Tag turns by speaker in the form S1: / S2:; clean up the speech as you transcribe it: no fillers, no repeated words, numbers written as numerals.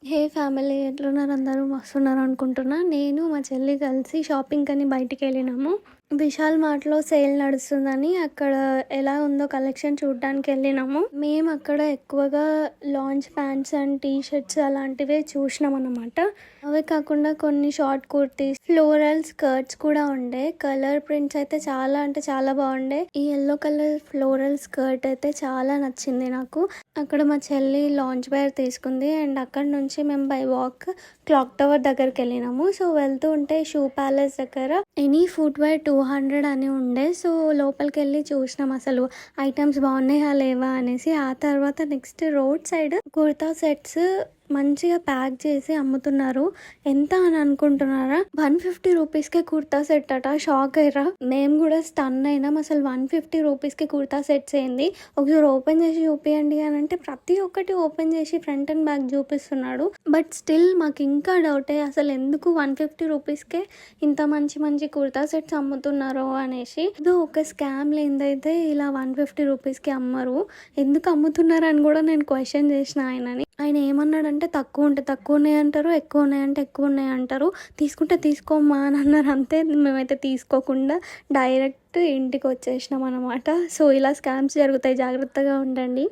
S1: హే family, ఎట్లున్నారు అందరూ? మస్తున్నారు అనుకుంటున్నా. నేను మా చెల్లి కలిసి షాపింగ్ అని బయటికి వెళ్ళినాము. విశాల్ మార్ట్లో సేల్ నడుస్తుందని అక్కడ ఎలా ఉందో కలెక్షన్ చూడడానికి వెళ్ళినాము. మేము అక్కడ ఎక్కువగా launch pants and T shirts అలాంటివే చూసినాం అన్నమాట. అవే కాకుండా కొన్ని షార్ట్ కుర్తీస్, ఫ్లోరల్ స్కర్ట్స్ కూడా ఉండే. కలర్ ప్రింట్స్ అయితే చాలా అంటే చాలా బాగుండే. ఈ ఎల్లో కలర్ ఫ్లోరల్ స్కర్ట్ అయితే చాలా నచ్చింది నాకు. అక్కడ మా చెల్లి లాంచ్ వేర్ తీసుకుంది అండ్ అక్కడ నుంచి మేము బై వాక్ క్లాక్ టవర్ దగ్గరికి వెళ్ళినాము. సో వెళ్తూ ఉంటే షూ ప్యాలెస్ దగ్గర ఎనీ ఫుట్ వేర్ 200 అని ఉండే. సో లోపలికి వెళ్ళి చూసినాం అసలు ఐటమ్స్ బాగున్నాయా లేవా అనేసి. ఆ తర్వాత next road side kurta sets మంచిగా ప్యాక్ చేసి అమ్ముతున్నారు. ఎంత అని అనుకుంటున్నారా? 150 రూపీస్కే కుర్తా సెట్ అట. షాక్ అయ్యారా? మేము కూడా స్టన్ అయినాం. అసలు 150 రూపీస్కి కుర్తా సెట్స్ ఏంది, ఒకసారి ఓపెన్ చేసి చూపియండి అని అంటే ప్రతి ఒక్కటి ఓపెన్ చేసి ఫ్రంట్ అండ్ బ్యాక్ చూపిస్తున్నాడు. బట్ స్టిల్ మాకు ఇంకా డౌటే, అసలు ఎందుకు 150 రూపీస్కే ఇంత మంచి మంచి కుర్తా సెట్స్ అమ్ముతున్నారో అనేసి. ఇది ఒక స్కామ్ లేదైతే ఇలా 150 రూపీస్కి అమ్మరు. ఎందుకు అమ్ముతున్నారు అని కూడా నేను క్వశ్చన్ చేసిన ఆయనని. ఆయన ఏమన్నాడంటే తక్కువ ఉంటే తక్కువ ఉన్నాయి అంటారు, ఎక్కువ ఉన్నాయంటే ఎక్కువ ఉన్నాయి అంటారు, తీసుకుంటే తీసుకోమ్మా అని అన్నారు. అంతే, మేమైతే తీసుకోకుండా డైరెక్ట్ ఇంటికి వచ్చేసినాం అనమాట. సో ఇలా స్కామ్స్ జరుగుతాయి, జాగ్రత్తగా ఉండండి.